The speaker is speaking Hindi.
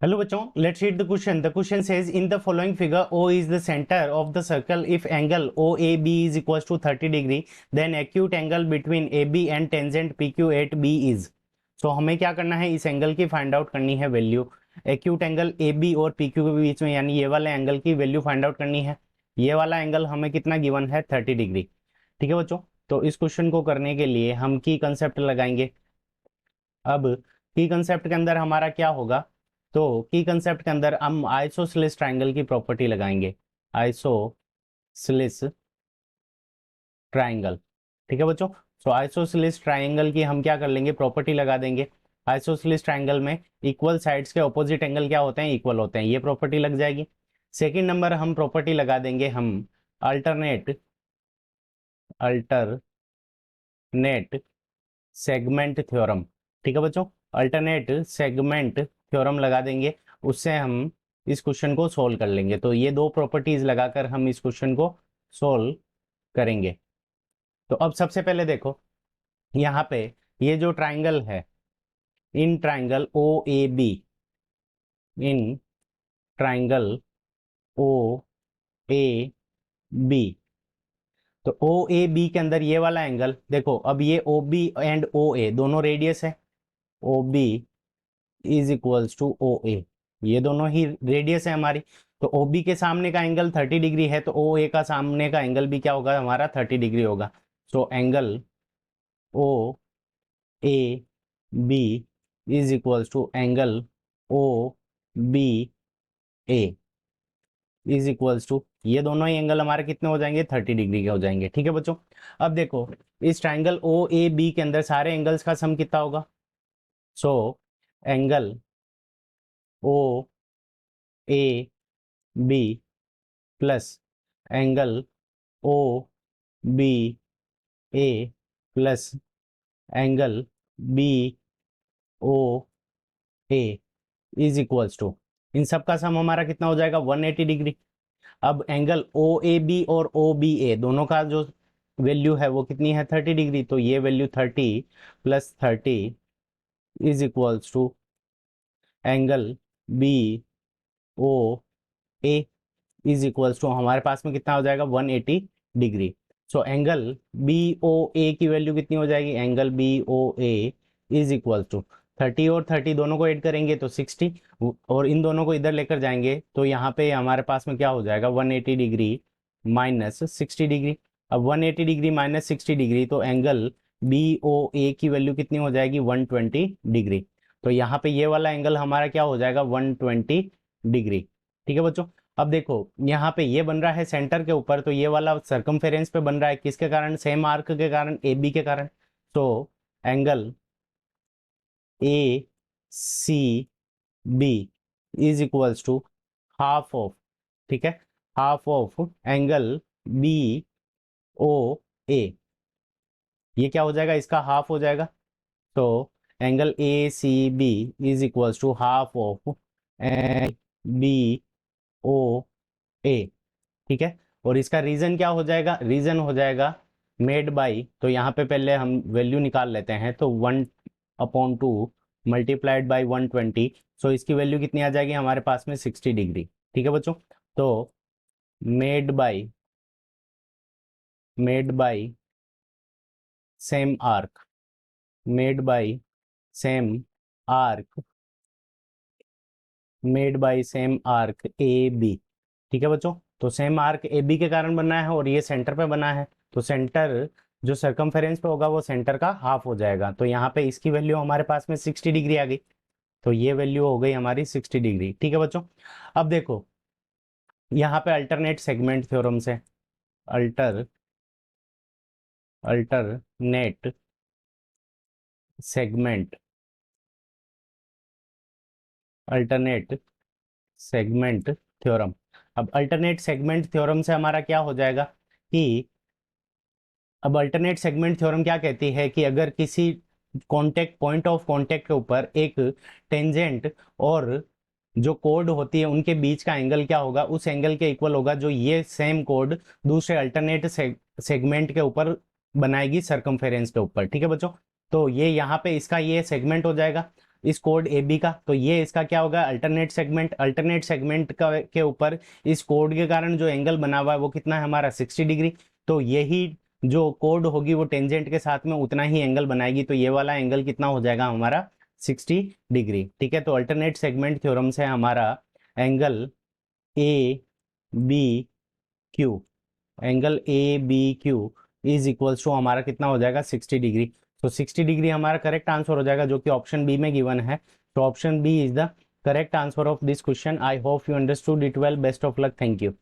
Hello बच्चों, let's read the question. The question says in the following figure O is the center of the circle. If angle OAB is equals to 30 degree, then acute angle between AB and tangent PQ at B is. So हमें क्या करना है, इस एंगल की फाइंड आउट करनी है वैल्यू. एक्यूट एंगल AB और PQ के बीच में, यानी ये वाले एंगल की वैल्यू फाइंड आउट करनी है. ये वाला एंगल हमें कितना गिवन है, 30 डिग्री. ठीक है बच्चों, तो इस क्वेश्चन को करने के लिए हम की कंसेप्ट लगाएंगे. अब की कंसेप्ट के अंदर हमारा क्या होगा, तो की कंसेप्ट के अंदर हम आइसोसेलेस ट्रायंगल की प्रॉपर्टी लगाएंगे. Isosceles triangle. ठीक है बच्चों, तो आइसोसेलेस ट्रायंगल की हम क्या कर लेंगे, प्रॉपर्टी लगा देंगे. आइसोसेलेस ट्रायंगल में इक्वल साइड्स के ऑपोजिट एंगल क्या होते हैं, इक्वल होते हैं. ये प्रॉपर्टी लग जाएगी. सेकंड नंबर हम प्रॉपर्टी लगा देंगे हम अल्टरनेट सेगमेंट थ्योरम. ठीक है बच्चों, अल्टरनेट सेगमेंट थ्योरम लगा देंगे. उससे हम इस क्वेश्चन को सोल्व कर लेंगे. तो ये दो प्रॉपर्टीज लगाकर हम इस क्वेश्चन को सोल्व करेंगे. तो अब सबसे पहले देखो, यहाँ पे ये जो ट्राइंगल है, in triangle O A B, in triangle O A B, तो ओ ए बी के अंदर ये वाला एंगल देखो. अब ये ओ बी एंड ओ ए दोनों रेडियस है. O B is equals to O A, ये दोनों ही रेडियस है हमारी. तो ओ बी के सामने का एंगल 30 डिग्री है, तो ओ ए का सामने का एंगल भी क्या होगा, हमारा 30 डिग्री होगा. So angle O A B is equals to angle O B A is equals to, ये दोनों ही एंगल हमारे कितने हो जाएंगे, 30 डिग्री के हो जाएंगे. ठीक है बच्चों, अब देखो इस ट्राइंगल ओ ए बी के अंदर सारे एंगल्स का सम कितना होगा. So angle O A B plus angle O B A plus angle B O A is equals to, इन सब का सम हमारा कितना हो जाएगा, 180 डिग्री. अब एंगल ओ ए बी और ओ बी ए दोनों का जो वैल्यू है वो कितनी है, 30 डिग्री. तो ये value 30 plus 30 is equals to angle B O A is equals to, हमारे पास में कितना हो जाएगा, 180 degree. So angle B O A की वैल्यू कितनी हो जाएगी, angle B O A is equals to 30 और 30 दोनों को ऐड करेंगे तो 60, और इन दोनों को इधर लेकर जाएंगे तो यहाँ पे हमारे पास में क्या हो जाएगा, 180 डिग्री माइनस 60 डिग्री. अब 180 डिग्री माइनस 60 डिग्री, तो एंगल बी ओ ए की वैल्यू कितनी हो जाएगी, 120 डिग्री. तो यहाँ पे ये वाला एंगल हमारा क्या हो जाएगा, 120 डिग्री. ठीक है बच्चों, अब देखो यहाँ पे ये बन रहा है सेंटर के ऊपर, तो ये वाला सर्कमफेरेंस पे बन रहा है किसके कारण, सेम आर्क के कारण, ए बी के कारण. तो angle A C B is equals to half of, ठीक है, half of angle B O A. ये क्या हो जाएगा, इसका हाफ हो जाएगा. तो angle A C B is equals to half of angle B O A. ठीक है, और इसका रीजन क्या हो जाएगा, रीजन हो जाएगा मेड बाई, तो यहाँ पे पहले हम वैल्यू निकाल लेते हैं. तो 1/2 मल्टीप्लाइड बाई 120, सो इसकी वैल्यू कितनी आ जाएगी हमारे पास में, 60 डिग्री. ठीक है बच्चों, तो made by same arc, made by same arc, made by same arc A B. ठीक है बच्चों, तो सेम आर्क ए बी के कारण बना है और ये सेंटर पे बना है, तो सेंटर जो सर्कमफेरेंस पे होगा वो सेंटर का हाफ हो जाएगा. तो यहाँ पे इसकी वैल्यू हमारे पास में 60 डिग्री आ गई, तो ये वैल्यू हो गई हमारी 60 डिग्री. ठीक है बच्चों, अब देखो यहाँ पे अल्टरनेट सेगमेंट थ्योरम से alternate segment alternate segment theorem. अब अल्टरनेट सेगमेंट थ्योरम से हमारा क्या हो जाएगा कि, अब अल्टरनेट सेगमेंट थ्योरम क्या कहती है कि अगर किसी कांटेक्ट पॉइंट ऑफ कांटेक्ट के ऊपर एक टेंजेंट और जो कोड होती है उनके बीच का एंगल क्या होगा, उस एंगल के इक्वल होगा जो ये सेम कोड दूसरे अल्टरनेट सेगमेंट के ऊपर बनाएगी सर्कमफेरेंस के ऊपर. ठीक है बच्चों, तो ये यहाँ पे इसका ये सेगमेंट हो जाएगा. इस कोड ए बी का, तो ये इसका क्या होगा, अल्टरनेट सेगमेंट। अल्टरनेट सेगमेंट का के ऊपर इस कोड के कारण जो एंगल बना हुआ है वो कितना है हमारा 60 डिग्री। तो यही जो कोड होगी वो टेंजेंट के साथ में उतना ही एंगल बनाएगी, तो ये वाला एंगल कितना हो जाएगा हमारा 60 डिग्री। ठीक है, तो अल्टरनेट सेगमेंट थ्योरम से हमारा angle A B Q, angle A B Q is equals to हमारा कितना हो जाएगा 60 डिग्री। तो 60 डिग्री हमारा करेक्ट आंसर हो जाएगा, जो कि ऑप्शन बी में गिवन है। तो option B is the correct answer of this question. I hope you understood it well. Best of luck. Thank you.